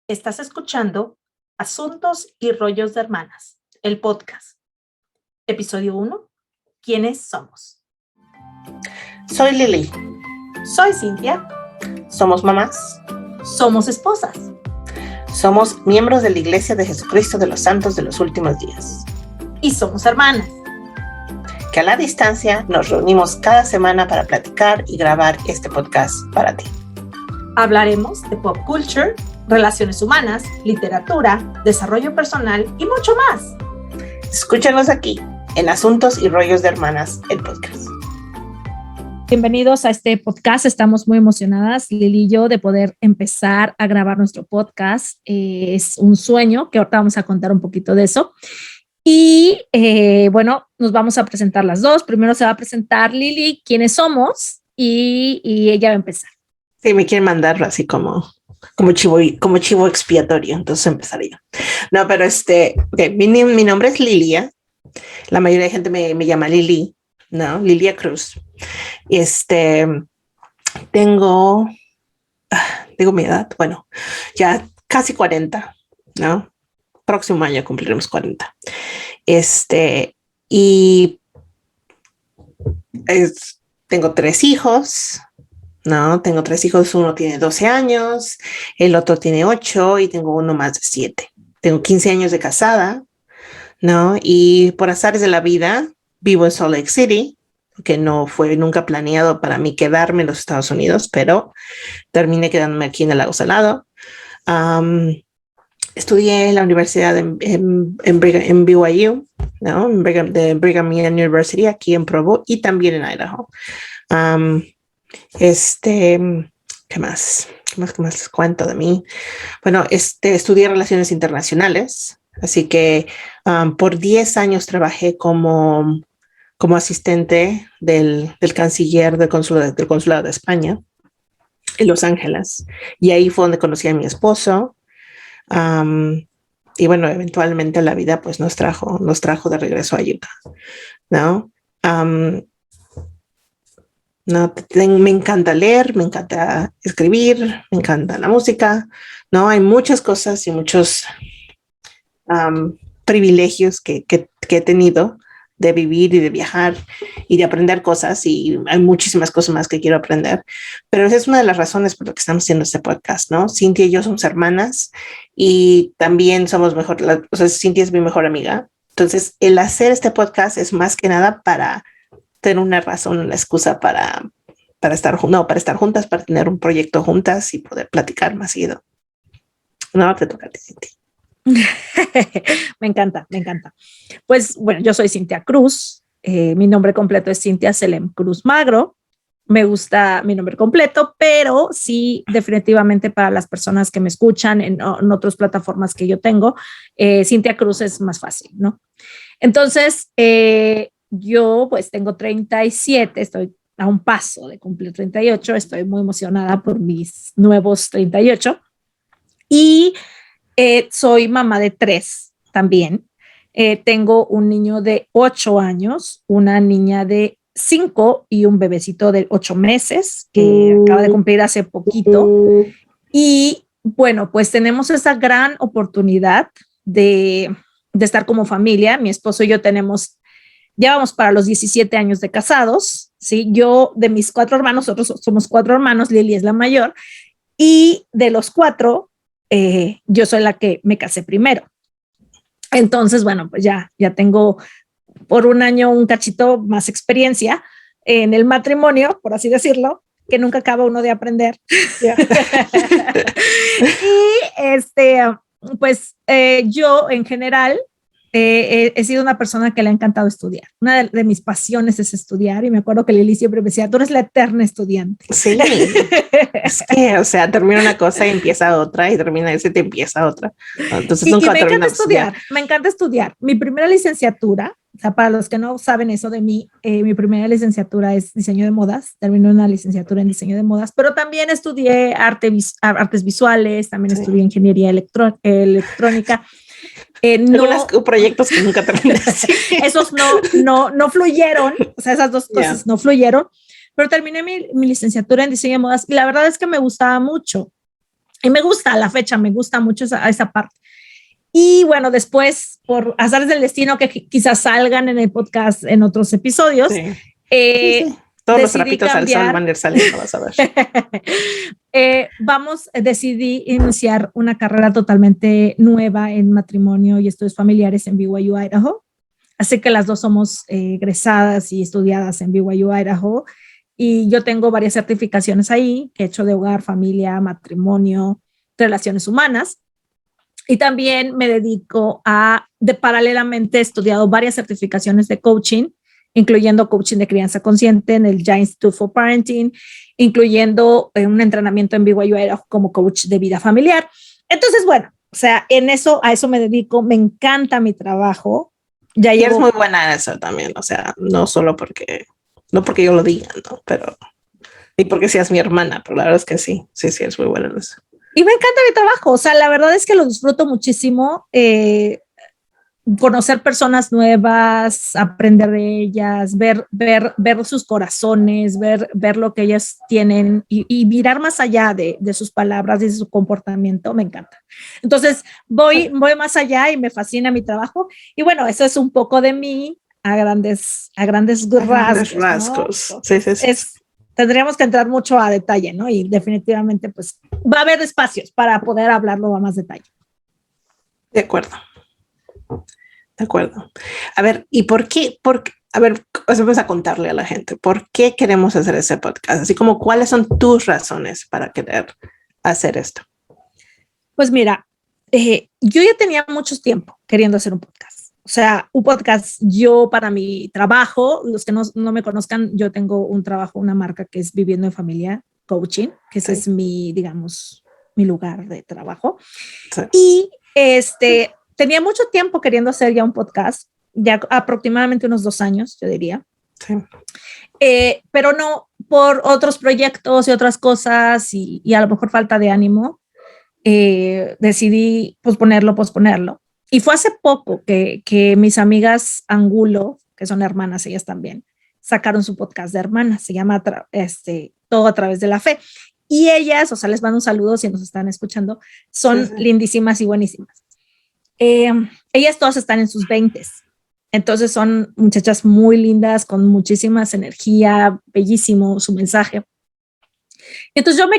Estás escuchando Asuntos y Rollos de Hermanas, el podcast. Episodio 1. ¿Quiénes somos? Soy Lili. Soy Cintia. Somos mamás. Somos esposas. Somos miembros de la Iglesia de Jesucristo de los Santos de los Últimos Días. Y somos hermanas. Que a la distancia nos reunimos cada semana para platicar y grabar este podcast para ti. Hablaremos de pop culture, relaciones humanas, literatura, desarrollo personal y mucho más. Escúchanos aquí, en Asuntos y Rollos de Hermanas, el podcast. Bienvenidos a este podcast. Estamos muy emocionadas, Lili y yo, de poder empezar a grabar nuestro podcast. Es un sueño que ahorita vamos a contar un poquito de eso. Y bueno, nos vamos a presentar las dos. Primero se va a presentar Lili, quiénes somos, y ella va a empezar. Sí, me quieren mandar así como chivo expiatorio, entonces empezaré yo. No, pero okay, mi nombre es Lilia. La mayoría de gente me llama Lili, ¿no? Lilia Cruz. Tengo mi edad, bueno, ya casi 40, ¿no? Próximo año cumpliremos 40. Tengo 3 hijos, ¿no? Tengo 3 hijos, uno tiene 12 años, el otro tiene 8 y tengo uno más de 7. Tengo 15 años de casada, ¿no? Y por azares de la vida, vivo en Salt Lake City, que no fue nunca planeado para mí quedarme en los Estados Unidos, pero terminé quedándome aquí en el Lago Salado. Estudié en la universidad en BYU, ¿no? De Brigham Young University, aquí en Provo y también en Idaho. ¿Qué más les cuento de mí? Bueno, estudié Relaciones Internacionales, así que por 10 años trabajé como asistente del canciller del consulado de España en Los Ángeles, y ahí fue donde conocí a mi esposo. Y bueno, eventualmente la vida pues nos trajo de regreso a Utah, ¿no? Me encanta leer, me encanta escribir, me encanta la música, ¿no? Hay muchas cosas y muchos privilegios que he tenido de vivir y de viajar y de aprender cosas, y hay muchísimas cosas más que quiero aprender, pero esa es una de las razones por las que estamos haciendo este podcast, ¿no? Cintia y yo somos hermanas y también somos Cintia es mi mejor amiga, entonces el hacer este podcast es más que nada para tener una razón, una excusa para estar juntas, para tener un proyecto juntas y poder platicar más seguido. No, te toca a ti, Cintia. Me encanta. Pues bueno, yo soy Cintia Cruz. Mi nombre completo es Cintia Selem Cruz Magro. Me gusta mi nombre completo, pero sí, definitivamente para las personas que me escuchan en otras plataformas que yo tengo, Cintia Cruz es más fácil, ¿no? Entonces, yo pues tengo 37, estoy a un paso de cumplir 38, estoy muy emocionada por mis nuevos 38 y soy mamá de 3 también. Tengo un niño de 8 años, una niña de 5 y un bebecito de 8 meses que acaba de cumplir hace poquito. Y bueno, pues tenemos esa gran oportunidad de estar como familia. Mi esposo y yo ya vamos para los 17 años de casados, ¿sí? Yo, de mis 4 hermanos, nosotros somos 4 hermanos, Lili es la mayor, y de los 4, yo soy la que me casé primero. Entonces, bueno, pues ya tengo por un año un cachito más experiencia en el matrimonio, por así decirlo, que nunca acaba uno de aprender. Yeah. Y pues yo en general he sido una persona que le ha encantado estudiar. Una de mis pasiones es estudiar, y me acuerdo que Lili siempre me decía, tú eres la eterna estudiante. Sí, es que, o sea, termina una cosa y empieza otra, y termina esa y te empieza otra. Entonces nunca terminamos. Me encanta estudiar. Mi primera licenciatura, o sea, para los que no saben eso de mí, mi primera licenciatura es diseño de modas. Terminé una licenciatura en diseño de modas, pero también estudié artes visuales, también estudié ingeniería electrónica. Algunos proyectos que nunca terminaste. Esos no fluyeron, o sea, esas dos cosas no fluyeron, pero terminé mi licenciatura en diseño de modas y la verdad es que me gustaba mucho. Y me gusta a la fecha, me gusta mucho esa parte. Y bueno, después, por azares del destino, que quizás salgan en el podcast en otros episodios, sí. Sí. Todos los trapitos al sol van a ir saliendo, vas a ver. Decidí iniciar una carrera totalmente nueva en matrimonio y estudios familiares en BYU, Idaho. Así que las dos somos egresadas y estudiadas en BYU, Idaho. Y yo tengo varias certificaciones ahí que he hecho de hogar, familia, matrimonio, relaciones humanas. Y también me dedico paralelamente he estudiado varias certificaciones de coaching, incluyendo coaching de crianza consciente en el Giant Institute for Parenting, incluyendo un entrenamiento en BYU como coach de vida familiar. Entonces, bueno, o sea, a eso me dedico, me encanta mi trabajo. Ya y eres muy buena en eso también, o sea, no porque yo lo diga, ¿no? Pero, y porque seas mi hermana, pero la verdad es que sí, eres muy buena en eso. Y me encanta mi trabajo, o sea, la verdad es que lo disfruto muchísimo, conocer personas nuevas, aprender de ellas, ver sus corazones, ver lo que ellas tienen y mirar más allá de sus palabras y de su comportamiento, me encanta. Entonces, voy más allá y me fascina mi trabajo. Y bueno, eso es un poco de mí a grandes rasgos, ¿no? Sí. Tendríamos que entrar mucho a detalle, ¿no? Y definitivamente, pues, va a haber espacios para poder hablarlo a más detalle. De acuerdo. A ver, ¿y por qué? A ver, vamos a contarle a la gente, ¿por qué queremos hacer ese podcast? Así como, ¿cuáles son tus razones para querer hacer esto? Pues mira, yo ya tenía mucho tiempo queriendo hacer un podcast. O sea, un podcast, yo para mi trabajo, los que no me conozcan, yo tengo un trabajo, una marca que es Viviendo en Familia Coaching, que ese es mi, digamos, mi lugar de trabajo. Sí. Y tenía mucho tiempo queriendo hacer ya un podcast, ya aproximadamente unos 2 años, yo diría. Sí. Pero no, por otros proyectos y otras cosas y a lo mejor falta de ánimo, decidí posponerlo. Y fue hace poco que mis amigas Angulo, que son hermanas, ellas también, sacaron su podcast de hermanas, se llama Todo a través de la fe. Y ellas, o sea, les mando un saludo si nos están escuchando, son lindísimas y buenísimas. Ellas todas están en sus 20s. Entonces son muchachas muy lindas, con muchísimas energía, bellísimo su mensaje. Entonces yo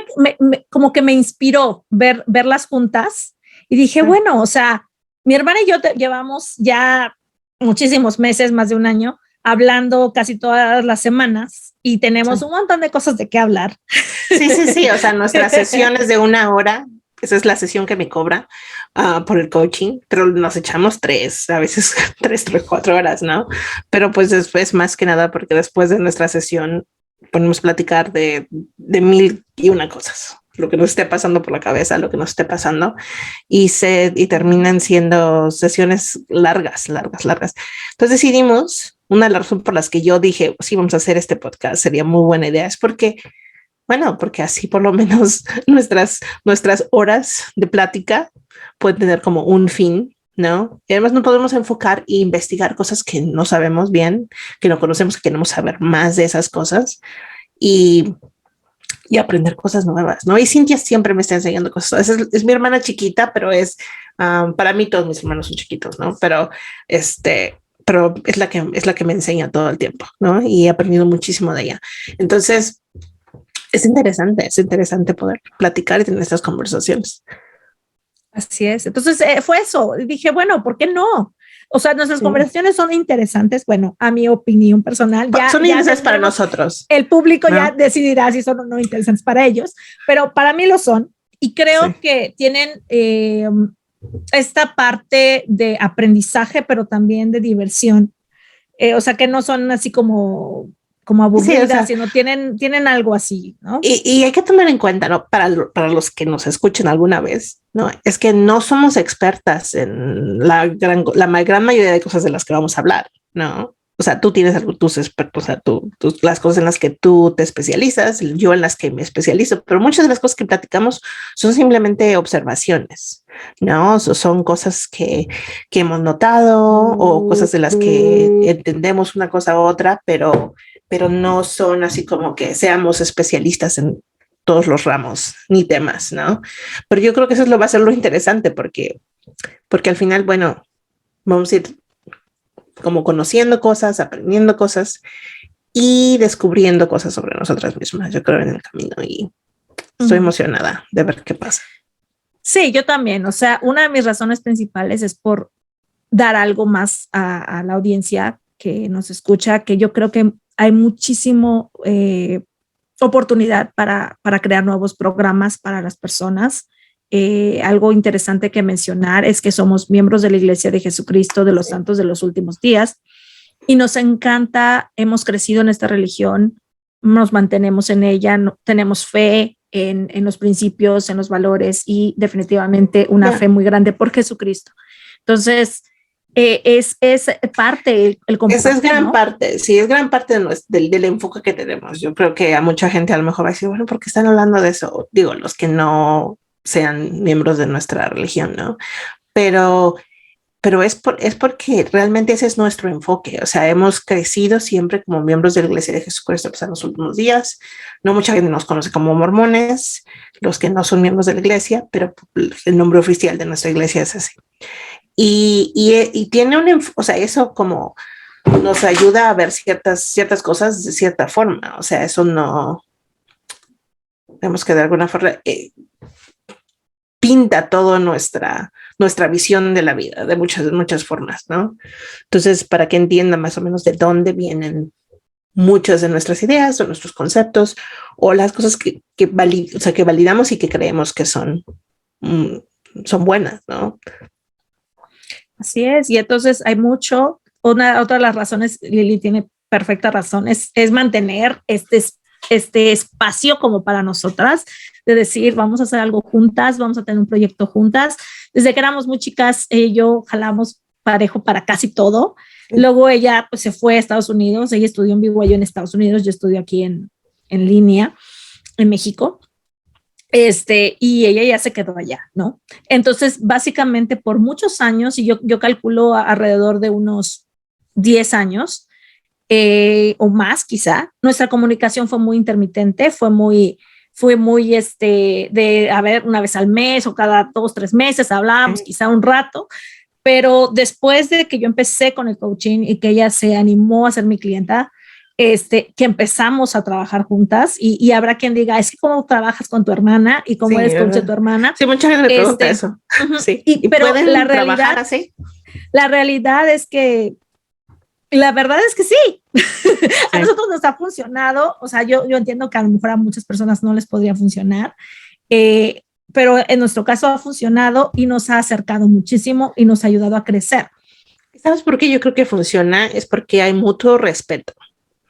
como que me inspiró verlas juntas y dije, bueno, o sea, mi hermana y yo llevamos ya muchísimos meses, más de 1 año, hablando casi todas las semanas y tenemos un montón de cosas de qué hablar. Sí, o sea, nuestras sesiones de 1 hora, esa es la sesión que me cobra por el coaching, pero nos echamos 3, a veces 4 horas, ¿no? Pero pues después, más que nada, porque después de nuestra sesión ponemos a platicar de 1001 cosas, lo que nos esté pasando por la cabeza, lo que nos esté pasando, y terminan siendo sesiones largas. Entonces decidimos, una de las razones por las que yo dije, sí, vamos a hacer este podcast, sería muy buena idea, es porque así por lo menos nuestras horas de plática pueden tener como un fin, ¿no? Y además no podemos enfocar e investigar cosas que no sabemos bien, que no conocemos, que queremos saber más de esas cosas y aprender cosas nuevas, ¿no? Y Cintia siempre me está enseñando cosas. Es mi hermana chiquita, pero para mí todos mis hermanos son chiquitos, ¿no? Pero es la que me enseña todo el tiempo, ¿no? Y he aprendido muchísimo de ella. Entonces, es interesante poder platicar y tener estas conversaciones. Así es. Entonces fue eso. Dije, bueno, ¿por qué no? O sea, nuestras conversaciones son interesantes. Bueno, a mi opinión personal, son interesantes para nosotros. El público ya decidirá si son o no interesantes para ellos, pero para mí lo son. Y creo que tienen esta parte de aprendizaje, pero también de diversión. O sea, que no son así como aburridas, sino tienen algo así, ¿no? Y hay que tomar en cuenta, ¿no? Para los que nos escuchen alguna vez, ¿no? Es que no somos expertas en la gran mayoría de cosas de las que vamos a hablar, ¿no? O sea, tú tienes tus expertos, o sea, las cosas en las que tú te especializas, yo en las que me especializo, pero muchas de las cosas que platicamos son simplemente observaciones, ¿no? Son cosas que hemos notado o cosas de las que entendemos una cosa u otra, pero no son así como que seamos especialistas en todos los ramos ni temas, ¿no? Pero yo creo que eso va a ser lo interesante porque al final, bueno, vamos a ir como conociendo cosas, aprendiendo cosas y descubriendo cosas sobre nosotras mismas, yo creo, en el camino, y estoy emocionada de ver qué pasa. Sí, yo también. O sea, una de mis razones principales es por dar algo más a la audiencia que nos escucha, que yo creo que hay muchísimo oportunidad para crear nuevos programas para las personas. Algo interesante que mencionar es que somos miembros de la Iglesia de Jesucristo de los Santos de los Últimos Días y nos encanta, hemos crecido en esta religión, nos mantenemos en ella, tenemos fe en los principios, en los valores y definitivamente una fe muy grande por Jesucristo. Entonces, es parte el esa es gran, ¿no? Parte, sí, es gran parte del enfoque que tenemos. Yo creo que a mucha gente a lo mejor va a decir, bueno, ¿por qué están hablando de eso? Digo, los que no sean miembros de nuestra religión, ¿no? Pero es porque realmente ese es nuestro enfoque. O sea, hemos crecido siempre como miembros de la Iglesia de Jesucristo en los últimos días. No mucha gente nos conoce como mormones, los que no son miembros de la iglesia, pero el nombre oficial de nuestra iglesia es así. Y tiene o sea, eso como nos ayuda a ver ciertas cosas de cierta forma. O sea, eso no, tenemos que de alguna forma pinta toda nuestra visión de la vida de muchas formas, ¿no? Entonces, para que entiendan más o menos de dónde vienen muchas de nuestras ideas o nuestros conceptos o las cosas que validamos y que creemos que son buenas, ¿no? Así es, y entonces hay otra de las razones, Lili tiene perfecta razón, es mantener este espacio como para nosotras, de decir, vamos a hacer algo juntas, vamos a tener un proyecto juntas. Desde que éramos muy chicas, yo jalamos parejo para casi todo. Luego ella pues, se fue a Estados Unidos, ella estudió en BYU en Estados Unidos, yo estudio aquí en línea, en México. Y ella ya se quedó allá, ¿no? Entonces, básicamente por muchos años, y yo calculo alrededor de unos 10 años o más quizá, nuestra comunicación fue muy intermitente, fue muy de, a ver, una vez al mes o cada 2, 3 meses hablábamos quizá un rato, pero después de que yo empecé con el coaching y que ella se animó a ser mi clienta, que empezamos a trabajar juntas y habrá quien diga, es que cómo trabajas con tu hermana y cómo eres coach de tu hermana. Sí, mucha gente me pregunta eso. Sí. Pero ¿pueden trabajar así? La realidad es que la verdad es que sí. A nosotros nos ha funcionado. O sea, yo entiendo que a lo mejor a muchas personas no les podría funcionar, pero en nuestro caso ha funcionado y nos ha acercado muchísimo y nos ha ayudado a crecer. ¿Sabes por qué yo creo que funciona? Es porque hay mutuo respeto,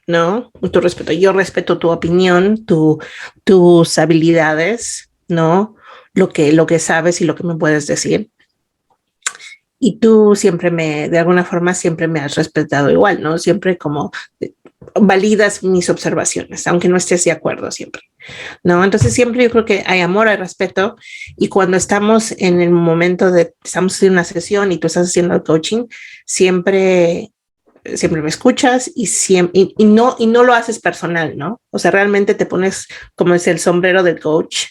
¿no? Mutuo respeto. Yo respeto tu opinión, tus habilidades, ¿no? Lo que sabes y lo que me puedes decir. Y tú siempre de alguna forma siempre me has respetado igual, ¿no? Siempre como validas mis observaciones, aunque no estés de acuerdo siempre, ¿no? Entonces siempre yo creo que hay amor, hay respeto, y cuando estamos en el momento estamos haciendo una sesión y tú estás haciendo el coaching, siempre me escuchas y no lo haces personal, ¿no? O sea, realmente te pones, como es el sombrero del coach,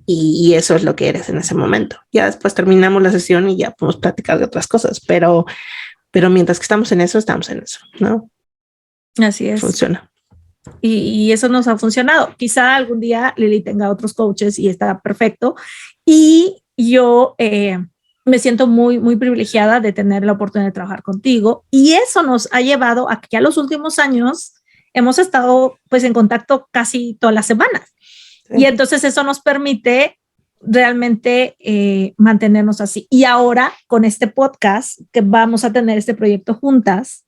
y eso es lo que eres en ese momento. Ya después terminamos la sesión y ya podemos platicar de otras cosas, pero mientras que estamos en eso, ¿no? Así es. Funciona. Y eso nos ha funcionado. Quizá algún día Lili tenga otros coaches y está perfecto. Y yo me siento muy, muy privilegiada de tener la oportunidad de trabajar contigo. Y eso nos ha llevado a que ya los últimos años hemos estado pues en contacto casi todas las semanas. Sí. Y entonces eso nos permite realmente mantenernos así. Y ahora con este podcast que vamos a tener este proyecto juntas,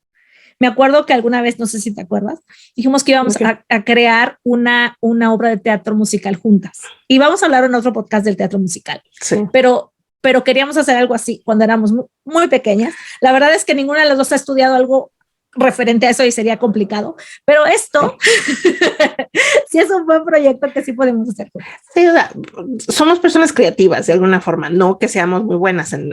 me acuerdo que alguna vez, no sé si te acuerdas, dijimos que íbamos a crear una obra de teatro musical juntas. Y vamos a hablar en otro podcast del teatro musical. Sí. Pero queríamos hacer algo así cuando éramos muy, muy pequeñas. La verdad es que ninguna de las dos ha estudiado algo referente a eso y sería complicado. Pero esto sí es un buen proyecto que sí podemos hacer. Sí, o sea, somos personas creativas de alguna forma, no que seamos muy buenas en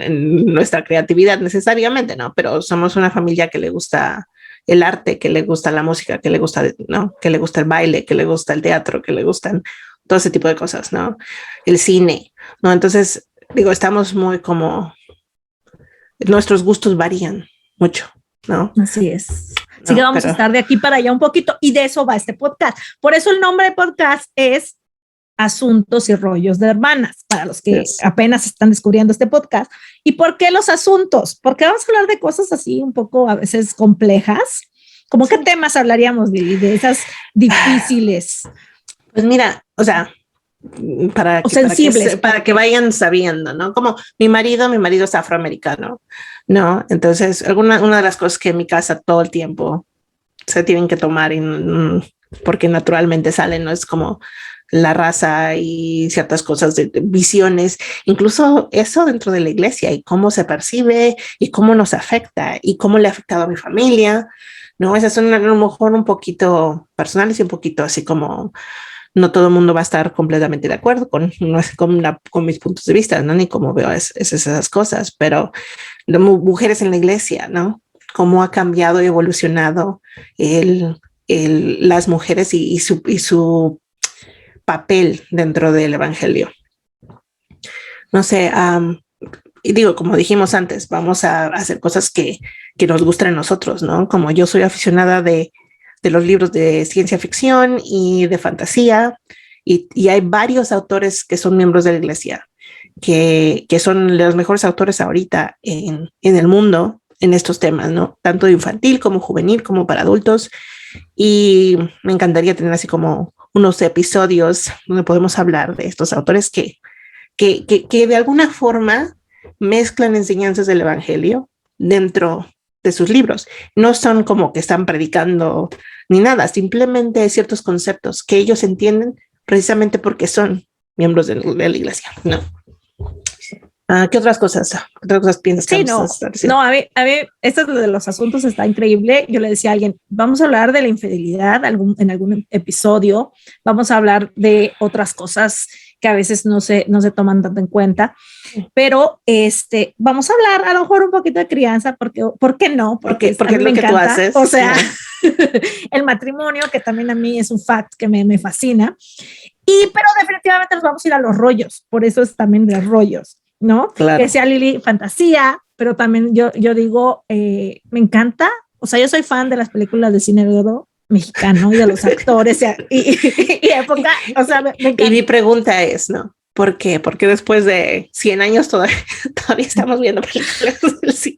nuestra creatividad necesariamente, ¿no? Pero somos una familia que le gusta el arte, que le gusta la música, que le gusta, ¿no? Que le gusta el baile, que le gusta el teatro, que le gustan todo ese tipo de cosas, ¿no? El cine, ¿no? Entonces, digo, estamos muy como, nuestros gustos varían mucho, ¿no? Así es. Así que No, vamos a estar de aquí para allá un poquito y de eso va este podcast. Por eso el nombre del podcast es Asuntos y Rollos de Hermanas, para los que apenas están descubriendo este podcast. ¿Y por qué los asuntos? Porque vamos a hablar de cosas así un poco a veces complejas. ¿Cómo qué temas hablaríamos, Lili, de esas difíciles? Pues mira, o sea, para que vayan sabiendo, ¿no? Como mi marido es afroamericano, ¿no? Entonces, una de las cosas que en mi casa todo el tiempo se tienen que tomar porque naturalmente salen, ¿no? Es como la raza y ciertas cosas de visiones, incluso eso dentro de la iglesia y cómo se percibe y cómo nos afecta y cómo le ha afectado a mi familia, ¿no? Esas son a lo mejor un poquito personales y un poquito así como no todo el mundo va a estar completamente de acuerdo con mis puntos de vista, ¿no? Ni cómo veo esas cosas, pero mujeres en la iglesia, ¿no? Cómo ha cambiado y evolucionado las mujeres y su papel dentro del evangelio. No sé, y digo, como dijimos antes, vamos a hacer cosas que nos gusten a nosotros, ¿no? Como yo soy aficionada de los libros de ciencia ficción y de fantasía, y hay varios autores que son miembros de la iglesia, que son los mejores autores ahorita en el mundo en estos temas, ¿no? Tanto de infantil como juvenil, como para adultos, y me encantaría tener así como unos episodios donde podemos hablar de estos autores que de alguna forma mezclan enseñanzas del evangelio dentro de sus libros. No son como que están predicando ni nada, simplemente ciertos conceptos que ellos entienden precisamente porque son miembros de la iglesia, ¿no? ¿Qué otras cosas piensas? Sí, no, a mí, esto de los asuntos está increíble. Yo le decía a alguien, vamos a hablar de la infidelidad en algún episodio, vamos a hablar de otras cosas que a veces no se toman tanto en cuenta, pero vamos a hablar a lo mejor un poquito de crianza, porque ¿por qué no? Porque es lo que tú haces. O sea, el matrimonio, que también a mí es un fact que me fascina, pero definitivamente nos vamos a ir a los rollos, por eso es también de rollos, ¿no? Claro. Que sea Lili fantasía, pero también yo digo, me encanta, o sea, yo soy fan de las películas de cine de oro mexicano y de los actores y época, o sea, me encanta. Y mi pregunta es, ¿no? ¿Por qué? Porque después de 100 años todavía estamos viendo películas del cine.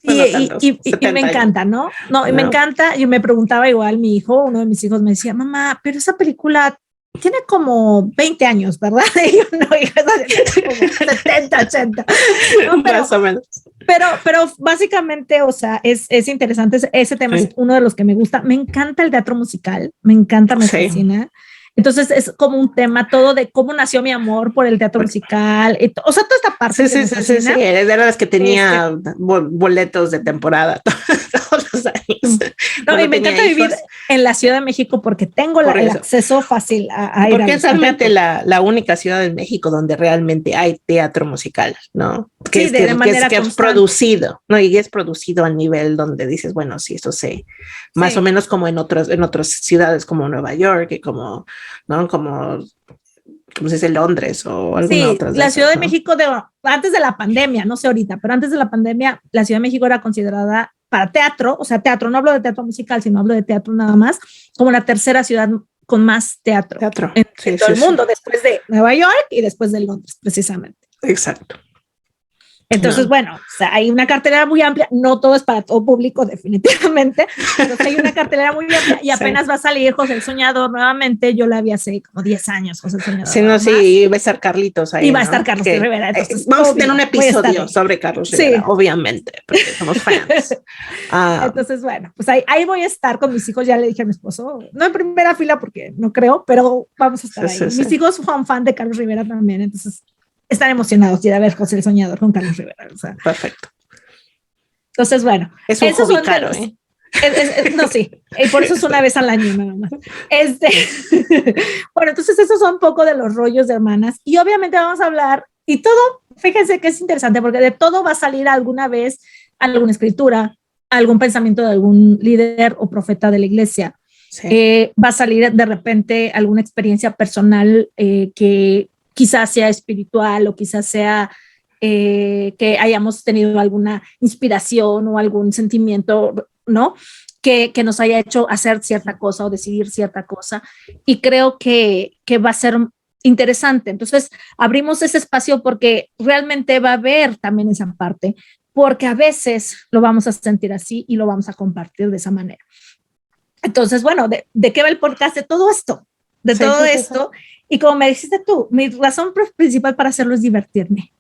Y me encanta, ¿no? Y me encanta. Yo me preguntaba igual, uno de mis hijos me decía, mamá, pero esa película tiene como 20 años, ¿verdad? Y yo no, hija, como 70, 80. ¿no? Más o menos. Pero básicamente, o sea, es interesante. Ese tema es uno de los que me gusta. Me encanta el teatro musical, me fascina. Entonces es como un tema todo de cómo nació mi amor por el teatro musical. O sea, toda esta parte. Sí. Era de las que tenía boletos de temporada todos los años. No, y me encanta vivir en la Ciudad de México porque tengo el acceso fácil a ir. Porque es realmente la única ciudad de México donde realmente hay teatro musical, ¿no? Que es producido, ¿no? Y es producido al nivel donde dices, bueno, sí, esto más o menos como en otras ciudades como Nueva York y como, ¿no? Como se dice, Londres o alguna otra. La Ciudad de México, antes de la pandemia, no sé ahorita, pero antes de la pandemia, la Ciudad de México era considerada para teatro, o sea, teatro, no hablo de teatro musical, sino hablo de teatro nada más, como la tercera ciudad con más teatro en todo el mundo, después de Nueva York y después de Londres, precisamente. Exacto. Entonces, bueno, o sea, hay una cartelera muy amplia, no todo es para todo público, definitivamente, pero hay una cartelera muy amplia y apenas va a salir José el Soñador nuevamente. Yo la vi hace como 10 años, José el Soñador. Sí, no, sí, va a estar Carlitos ahí. Y va a estar Carlos Rivera. Entonces, vamos a tener un episodio sobre Carlos Rivera, obviamente, porque somos fans. Entonces, bueno, pues ahí voy a estar con mis hijos. Ya le dije a mi esposo, no en primera fila porque no creo, pero vamos a estar ahí. Mis hijos son fan de Carlos Rivera también, entonces están emocionados de ir a ver José el Soñador con Carlos Rivera. O sea. Perfecto. Entonces, bueno. Es un hobby caro, ¿eh? No, sí. Y por eso es una vez al año nada más. Bueno, entonces esos son un poco de los rollos de hermanas. Y obviamente vamos a hablar, y todo, fíjense que es interesante, porque de todo va a salir alguna vez alguna escritura, algún pensamiento de algún líder o profeta de la iglesia. Va a salir de repente alguna experiencia personal que quizás sea espiritual o quizás sea que hayamos tenido alguna inspiración o algún sentimiento, ¿no? Que nos haya hecho hacer cierta cosa o decidir cierta cosa. Y creo que va a ser interesante. Entonces, abrimos ese espacio porque realmente va a haber también esa parte, porque a veces lo vamos a sentir así y lo vamos a compartir de esa manera. Entonces, bueno, ¿de qué va el podcast? De todo esto, esto. Y como me dijiste tú, mi razón principal para hacerlo es divertirme.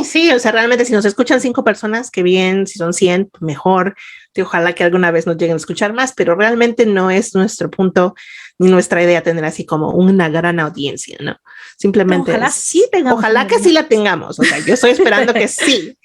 Sí, o sea, realmente si nos escuchan 5 personas, qué bien, si son 100, mejor, y ojalá que alguna vez nos lleguen a escuchar más, pero realmente no es nuestro punto ni nuestra idea tener así como una gran audiencia, ¿no? Simplemente ojalá sí tengamos. Ojalá que sí la tengamos, o sea, yo estoy esperando que sí,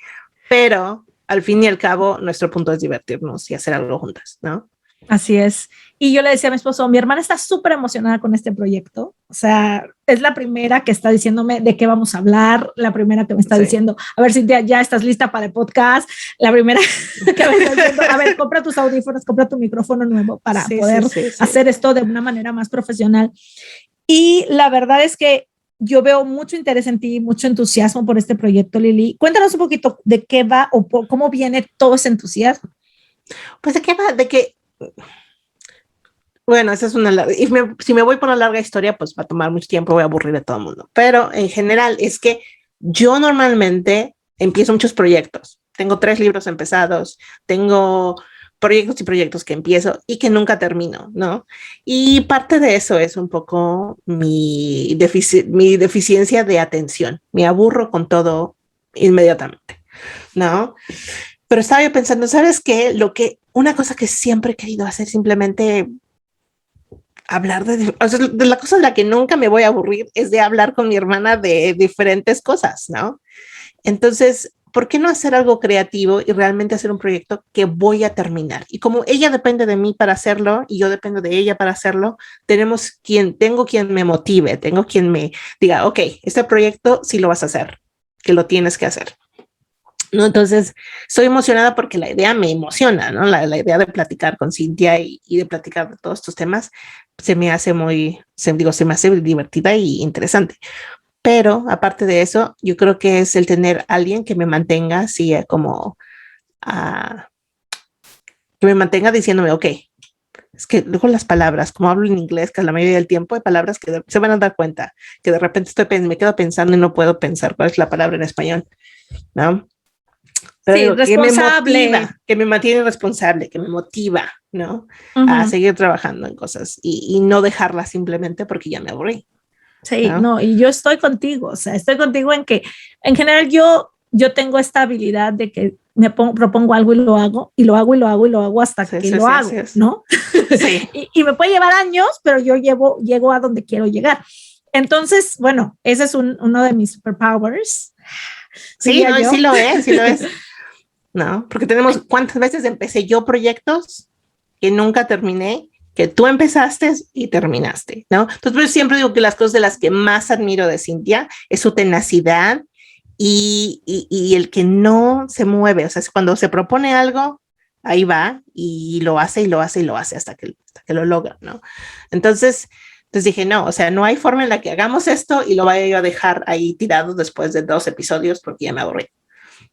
pero al fin y al cabo nuestro punto es divertirnos y hacer algo juntas, ¿no? Así es. Y yo le decía a mi esposo, mi hermana está súper emocionada con este proyecto. O sea, es la primera que está diciéndome de qué vamos a hablar, la primera que me está diciendo, a ver, Cintia, ya estás lista para el podcast, la primera que me está diciendo, a ver, compra tus audífonos, compra tu micrófono nuevo para poder hacer esto de una manera más profesional. Y la verdad es que yo veo mucho interés en ti, mucho entusiasmo por este proyecto, Lili. Cuéntanos un poquito de qué va o cómo viene todo ese entusiasmo. Pues de qué va, de que bueno, esa es una larga, y si me voy por una larga historia, pues va a tomar mucho tiempo, voy a aburrir a todo el mundo. Pero en general es que yo normalmente empiezo muchos proyectos. Tengo 3 libros empezados, tengo proyectos y proyectos que empiezo y que nunca termino, ¿no? Y parte de eso es un poco mi deficiencia de atención. Me aburro con todo inmediatamente, ¿no? Pero estaba yo pensando, ¿sabes qué? Una cosa que siempre he querido hacer, simplemente hablar de la cosa de la que nunca me voy a aburrir, es de hablar con mi hermana de diferentes cosas, ¿no? Entonces, ¿por qué no hacer algo creativo y realmente hacer un proyecto que voy a terminar? Y como ella depende de mí para hacerlo y yo dependo de ella para hacerlo, tengo quien me motive, tengo quien me diga, ok, este proyecto sí lo vas a hacer, que lo tienes que hacer, ¿no? Entonces, estoy emocionada porque la idea me emociona, ¿no? La idea de platicar con Cintia y de platicar de todos estos temas se me hace se me hace divertida y interesante. Pero aparte de eso, yo creo que es el tener a alguien que me mantenga así como, que me mantenga diciéndome, ok, es que luego las palabras, como hablo en inglés, que la mayoría del tiempo hay palabras que se van a dar cuenta, que de repente me quedo pensando y no puedo pensar cuál es la palabra en español, ¿no? Pero sí, digo, responsable. que me mantiene responsable, que me motiva, ¿no? A seguir trabajando en cosas y no dejarla simplemente porque ya me aburrí. Sí, no, y yo estoy contigo, o sea, estoy contigo en que en general yo tengo esta habilidad de que propongo algo y lo hago, y lo hago y lo hago y lo hago hasta que lo hago, ¿no? Sí. y me puede llevar años, pero yo llego a donde quiero llegar. Entonces, bueno, ese es uno de mis superpowers. Sí, no, sí lo es. No, porque ¿cuántas veces empecé yo proyectos que nunca terminé, que tú empezaste y terminaste, ¿no? Entonces, yo siempre digo que las cosas de las que más admiro de Cintia es su tenacidad y el que no se mueve, o sea, cuando se propone algo, ahí va y lo hace y lo hace y lo hace hasta que lo logra, ¿no? Entonces dije, no, o sea, no hay forma en la que hagamos esto y lo vaya yo a dejar ahí tirado después de 2 episodios porque ya me aburrí.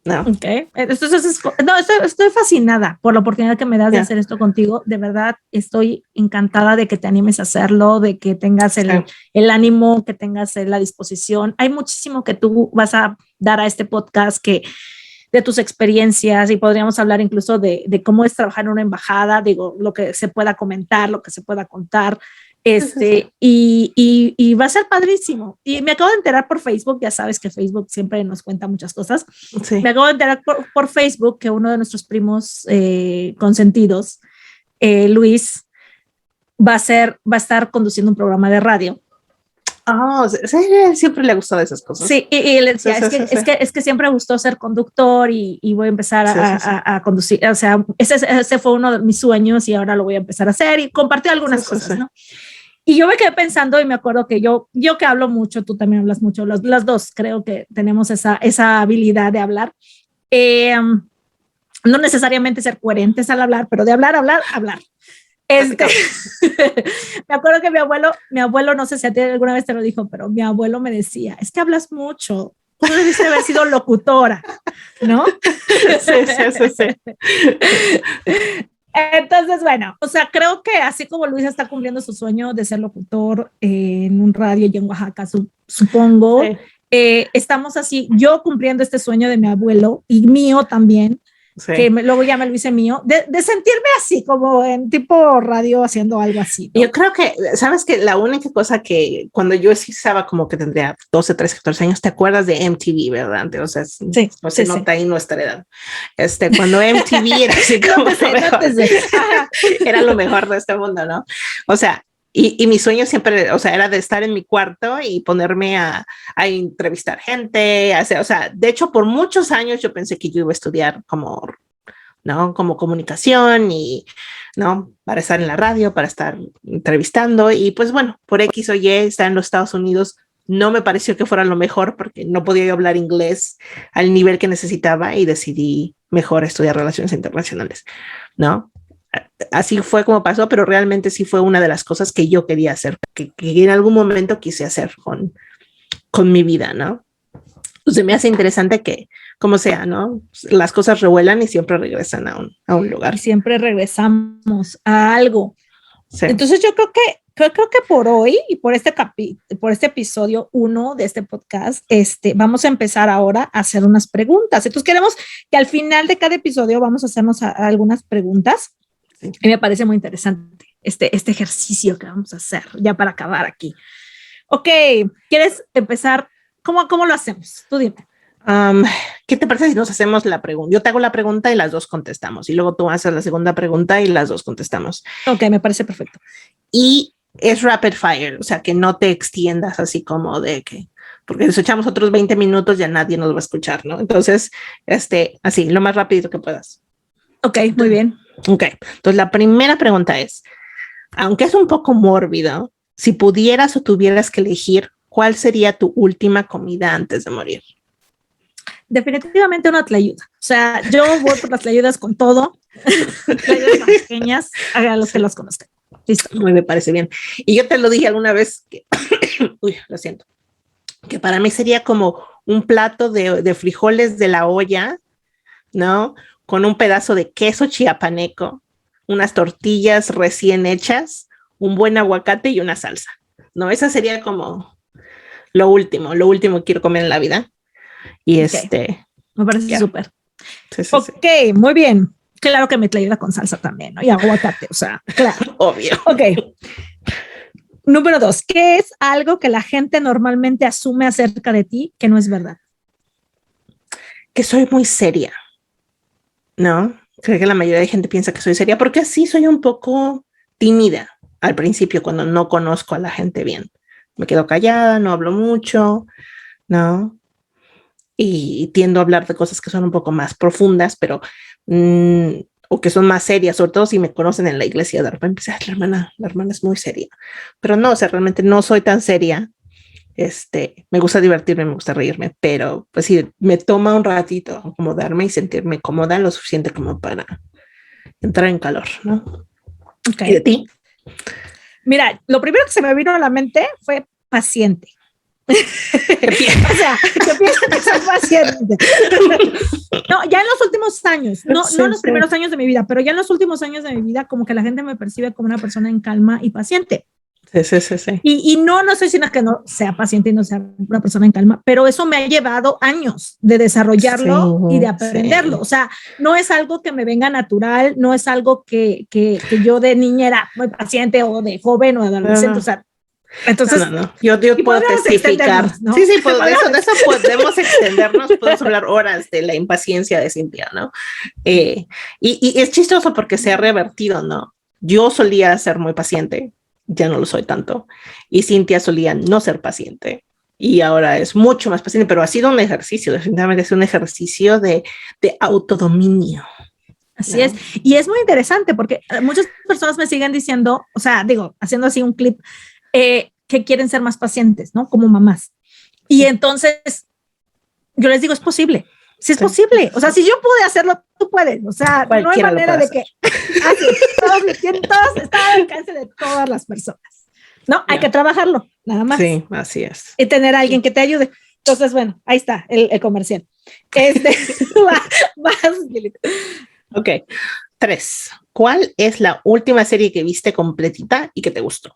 No. Okay. Entonces, no, estoy fascinada por la oportunidad que me das de hacer esto contigo. De verdad, estoy encantada de que te animes a hacerlo, de que tengas el ánimo, que tengas la disposición. Hay muchísimo que tú vas a dar a este podcast de tus experiencias, y podríamos hablar incluso de cómo es trabajar en una embajada, digo, lo que se pueda comentar, lo que se pueda contar. Y va a ser padrísimo. Y me acabo de enterar por Facebook, ya sabes que Facebook siempre nos cuenta muchas cosas. Sí. Me acabo de enterar por Facebook que uno de nuestros primos consentidos, Luis, va a estar conduciendo un programa de radio. Oh, sí, siempre le ha gustado esas cosas. Sí, y él decía, es que siempre me gustó ser conductor y voy a empezar a conducir. O sea, ese fue uno de mis sueños y ahora lo voy a empezar a hacer, y compartir algunas cosas, ¿no? Y yo me quedé pensando y me acuerdo que yo que hablo mucho, tú también hablas mucho, las dos creo que tenemos esa habilidad de hablar. No necesariamente ser coherentes al hablar, pero de hablar. Me acuerdo que mi abuelo, no sé si a ti alguna vez te lo dijo, pero mi abuelo me decía, es que hablas mucho, tú debiste haber sido locutora, ¿no? Sí. Entonces, bueno, o sea, creo que así como Luisa está cumpliendo su sueño de ser locutor en un radio y en Oaxaca, supongo, Sí. Estamos así, yo cumpliendo este sueño de mi abuelo y mío también, Sí. que luego ya me lo hice mío, de sentirme así, como en tipo radio haciendo algo así, ¿no? Yo creo que, sabes que la única cosa que cuando yo sí estaba como que tendría 12, 13, 14 años, te acuerdas de MTV, ¿verdad? O sea, pues se nota ahí nuestra edad. Cuando MTV era así como era lo mejor de este mundo, ¿no? O sea, y mi sueño siempre, o sea, era de estar en mi cuarto y ponerme a entrevistar gente, o sea, de hecho, por muchos años yo pensé que yo iba a estudiar como, ¿no? Como comunicación y, ¿no? Para estar en la radio, para estar entrevistando y pues bueno, por X o Y, estar en los Estados Unidos no me pareció que fuera lo mejor porque no podía yo hablar inglés al nivel que necesitaba y decidí mejor estudiar relaciones internacionales, ¿no? Así fue como pasó, pero realmente sí fue una de las cosas que yo quería hacer, que en algún momento quise hacer con mi vida, ¿no? Entonces me hace interesante que, como sea, ¿no? Las cosas revuelan y siempre regresan a un lugar. Y siempre regresamos a algo. Sí. Entonces yo creo que por hoy y por este episodio 1 de este podcast, vamos a empezar ahora a hacer unas preguntas. Entonces queremos que al final de cada episodio vamos a hacernos algunas preguntas. Sí. Y me parece muy interesante este ejercicio que vamos a hacer ya para acabar aquí. Ok, ¿quieres empezar? ¿Cómo lo hacemos? Tú dime. ¿Qué te parece si nos hacemos la pregunta? Yo te hago la pregunta y las dos contestamos. Y luego tú haces la segunda pregunta y las dos contestamos. Ok, me parece perfecto. Y es rapid fire, o sea, que no te extiendas así como de que, porque si echamos otros 20 minutos ya nadie nos va a escuchar, ¿no? Entonces, así, lo más rápido que puedas. Ok, muy bien. Ok, entonces la primera pregunta es, aunque es un poco mórbido, si pudieras o tuvieras que elegir, ¿cuál sería tu última comida antes de morir? Definitivamente una tlayuda. O sea, yo voy por las tlayudas con todo. Tlayudas pequeñas, a los que los conozcan. Listo. Muy me parece bien. Y yo te lo dije alguna vez que, uy, lo siento, que para mí sería como un plato de frijoles de la olla, ¿no? Con un pedazo de queso chiapaneco, unas tortillas recién hechas, un buen aguacate y una salsa. No, esa sería como lo último que quiero comer en la vida. Y okay. Me parece súper. Sí, ok, muy bien. Claro que me tlayuda con salsa también, ¿no? Y aguacate, o sea, claro. Obvio. Ok. Número 2, ¿qué es algo que la gente normalmente asume acerca de ti que no es verdad? Que soy muy seria, ¿no? Creo que la mayoría de gente piensa que soy seria porque sí soy un poco tímida al principio cuando no conozco a la gente bien. Me quedo callada, no hablo mucho, ¿no? Y tiendo a hablar de cosas que son un poco más profundas, pero o que son más serias, sobre todo si me conocen en la iglesia, de repente la hermana es muy seria, pero no, o sea, realmente no soy tan seria. Me gusta divertirme, me gusta reírme, pero pues sí, me toma un ratito acomodarme y sentirme cómoda lo suficiente como para entrar en calor, ¿no? Okay. ¿Y de ti? Mira, lo primero que se me vino a la mente fue paciente. O sea, que piensan que soy paciente. No, ya en los últimos años, no en los primeros años de mi vida, pero ya en los últimos años de mi vida, como que la gente me percibe como una persona en calma y paciente. Sí. Y no estoy diciendo que no sea paciente y no sea una persona en calma, pero eso me ha llevado años de desarrollarlo y de aprenderlo. O sea, no es algo que me venga natural, no es algo que yo de niña era muy paciente o de joven o de adolescente. O sea, entonces, no. Yo puedo testificar. ¿No? Sí, de eso podemos extendernos, podemos hablar horas de la impaciencia de Cintia, ¿no? Y es chistoso porque se ha revertido, ¿no? Yo solía ser muy paciente, ya no lo soy tanto, y Cintia solía no ser paciente, y ahora es mucho más paciente, pero ha sido un ejercicio, definitivamente es un ejercicio de autodominio. Así es, y es muy interesante porque muchas personas me siguen diciendo, o sea, digo, haciendo así un clip, que quieren ser más pacientes, ¿no? Como mamás. Y entonces yo les digo, es posible. Sí, es posible. O sea, si yo pude hacerlo, tú puedes. O sea, cualquiera no hay manera de que Así, todos está al alcance de todas las personas. No, hay que trabajarlo, nada más. Sí, así es. Y tener a alguien que te ayude. Entonces, bueno, ahí está el comercial. Vas, Gilita. Ok. 3. ¿Cuál es la última serie que viste completita y que te gustó?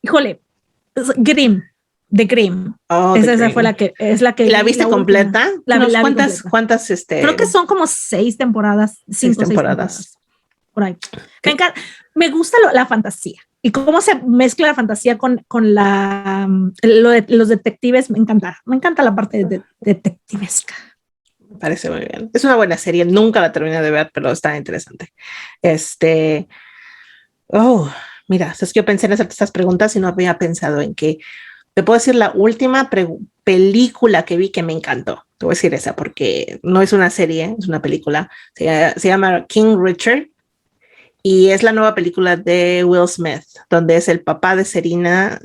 Híjole, Grimm, de Grimm. Oh, esa fue la que ¿La viste completa? La vi ¿Cuántas? Creo que son como 6 temporadas, 5 o 6 temporadas. Por ahí. Me gusta la fantasía y cómo se mezcla la fantasía con lo de los detectives. Me encanta la parte de detectivesca. Me parece muy bien. Es una buena serie. Nunca la terminé de ver, pero está interesante. Mira, es que yo pensé en hacer estas preguntas y no había pensado en que te puedo decir la última película que vi que me encantó. Te voy a decir esa porque no es una serie, es una película. Se llama King Richard y es la nueva película de Will Smith, donde es el papá de Serena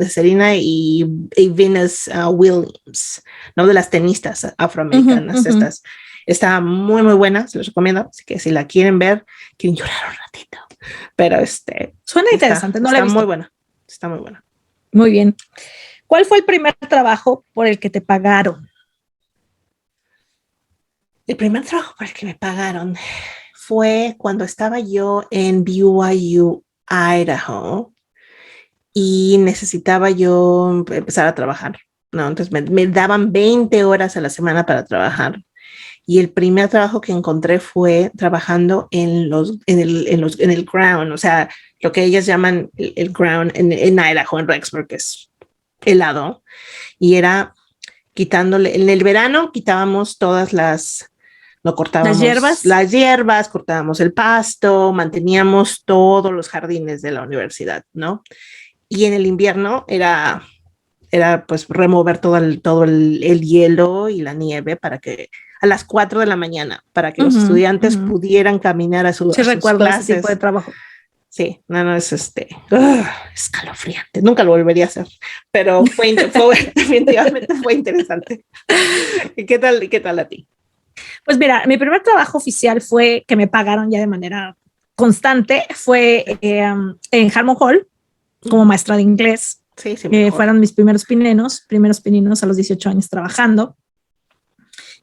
y Venus Williams, ¿no? De las tenistas afroamericanas. Estas. Está muy, muy buena, se los recomiendo. Así que si la quieren ver, quieren llorar un ratito. Pero suena interesante, no la he visto. Está muy buena. Muy bien. ¿Cuál fue el primer trabajo por el que te pagaron? El primer trabajo por el que me pagaron fue cuando estaba yo en BYU, Idaho, y necesitaba yo empezar a trabajar, ¿no? Entonces me daban 20 horas a la semana para trabajar. Y el primer trabajo que encontré fue trabajando en el ground, o sea, lo que ellas llaman el ground en Idaho, en Rexburg, que es helado. Y era quitándole, en el verano quitábamos no cortábamos las hierbas, cortábamos el pasto, manteníamos todos los jardines de la universidad, ¿no? Y en el invierno era pues remover todo el hielo y la nieve para que a las 4 de la mañana, para que los estudiantes pudieran caminar a sus clases. Ese tipo de trabajo. Sí, no, es escalofriante. Nunca lo volvería a hacer, pero definitivamente fue interesante. ¿Y qué tal a ti? Pues mira, mi primer trabajo oficial fue que me pagaron ya de manera constante, fue en Harmon Hall como maestra de inglés. Sí, fueron mis primeros pininos a los 18 años trabajando.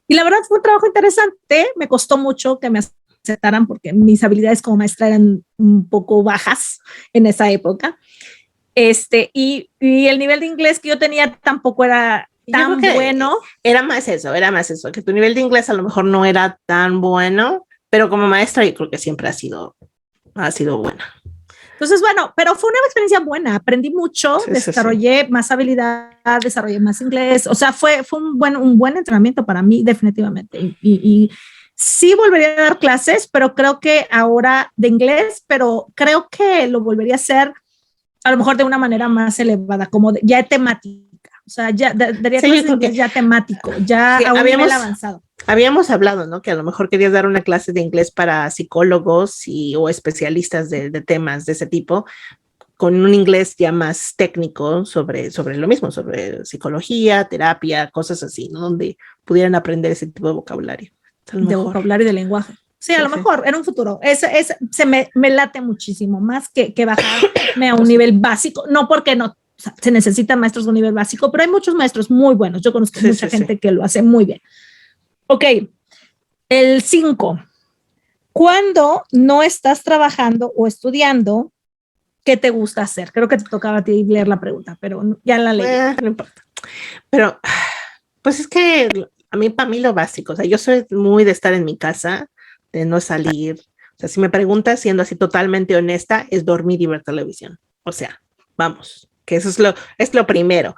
Y la verdad fue un trabajo interesante, me costó mucho que me aceptaran porque mis habilidades como maestra eran un poco bajas en esa época. Y el nivel de inglés que yo tenía tampoco era tan bueno. Era más eso, que tu nivel de inglés a lo mejor no era tan bueno, pero como maestra yo creo que siempre ha sido buena. Entonces, bueno, pero fue una experiencia buena, aprendí mucho, desarrollé más habilidad, desarrollé más inglés, o sea, fue un buen entrenamiento para mí, definitivamente. Y sí volvería a dar clases, pero creo que ahora de inglés, pero creo que lo volvería a hacer a lo mejor de una manera más elevada, como ya temática. O sea, ya daría clases de inglés ya temático, ya a un nivel avanzado. Habíamos hablado, ¿no? Que a lo mejor querías dar una clase de inglés para psicólogos o especialistas de temas de ese tipo, con un inglés ya más técnico sobre lo mismo, sobre psicología, terapia, cosas así, ¿no? Donde pudieran aprender ese tipo de vocabulario. De vocabulario y de lenguaje. Sí, a lo mejor en un futuro. Me late muchísimo más que bajarme a un nivel básico, no porque no. O sea, se necesitan maestros de un nivel básico, pero hay muchos maestros muy buenos. Yo conozco mucha gente que lo hace muy bien. Ok, el 5. Cuando no estás trabajando o estudiando, ¿qué te gusta hacer? Creo que te tocaba a ti leer la pregunta, pero ya la leí. No importa. Pero, pues es que para mí lo básico, o sea, yo soy muy de estar en mi casa, de no salir. O sea, si me preguntas, siendo así totalmente honesta, es dormir y ver televisión. O sea, vamos, que eso es lo primero.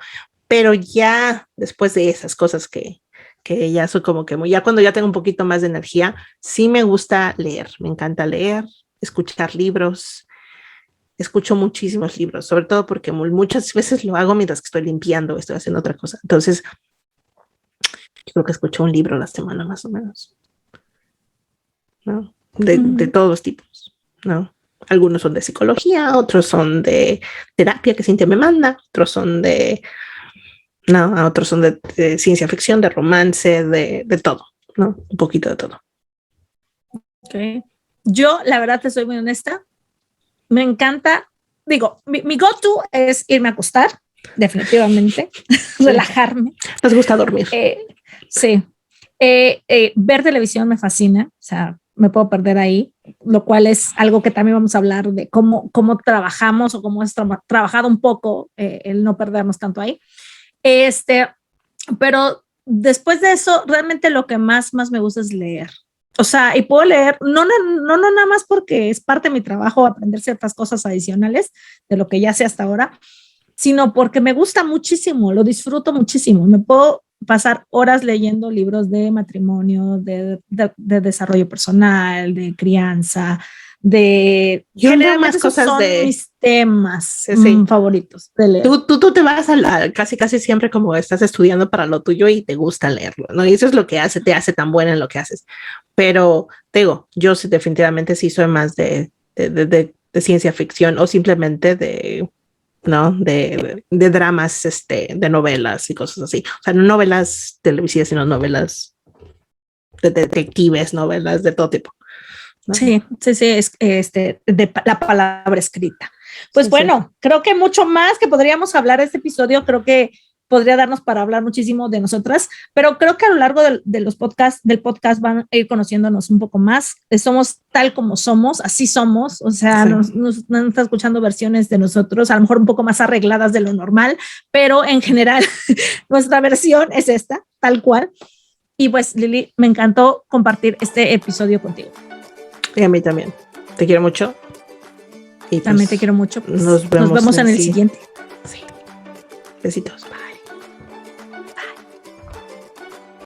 Pero ya después de esas cosas que ya soy como que ya cuando ya tengo un poquito más de energía, sí me gusta leer, me encanta leer, escuchar libros, escucho muchísimos libros, sobre todo porque muchas veces lo hago mientras que estoy limpiando, estoy haciendo otra cosa. Entonces, yo creo que escucho un libro a la semana más o menos, ¿no? De todos los tipos, ¿no? Algunos son de psicología, otros son de terapia que Cintia me manda, otros son de ciencia ficción, de romance, de todo, ¿no? Un poquito de todo. Ok. Yo, la verdad, te soy muy honesta. Me encanta, digo, mi go-to es irme a acostar, definitivamente, relajarme. ¿Nos gusta dormir? Sí. Ver televisión me fascina, o sea, me puedo perder ahí, lo cual es algo que también vamos a hablar de cómo trabajamos o cómo es trabajado un poco el no perdernos tanto ahí. Pero después de eso, realmente lo que más me gusta es leer. O sea, y puedo leer, no nada más porque es parte de mi trabajo aprender ciertas cosas adicionales de lo que ya sé hasta ahora, sino porque me gusta muchísimo, lo disfruto muchísimo. Me puedo pasar horas leyendo libros de matrimonio, de desarrollo personal, de crianza, yo leo más cosas son mis temas favoritos de leer. Tú te vas casi siempre como estás estudiando para lo tuyo y te gusta leerlo, ¿no? Y eso es lo que te hace tan buena en lo que haces. Pero te digo, yo sí, definitivamente sí soy más de ciencia ficción o simplemente de dramas, de novelas y cosas así. O sea, no novelas televisivas, sino novelas de detectives, novelas de todo tipo, ¿no? Sí, es de la palabra escrita. Pues bueno, creo que mucho más que podríamos hablar de este episodio, creo que podría darnos para hablar muchísimo de nosotras, pero creo que a lo largo del podcast van a ir conociéndonos un poco más. Somos tal como somos, así somos, o sea, nos está escuchando versiones de nosotros, a lo mejor un poco más arregladas de lo normal, pero en general nuestra versión es esta, tal cual. Y pues, Lili, me encantó compartir este episodio contigo. Y a mí también. Te quiero mucho. Y también te quiero mucho. Pues, nos vemos en el siguiente. Sí. Besitos.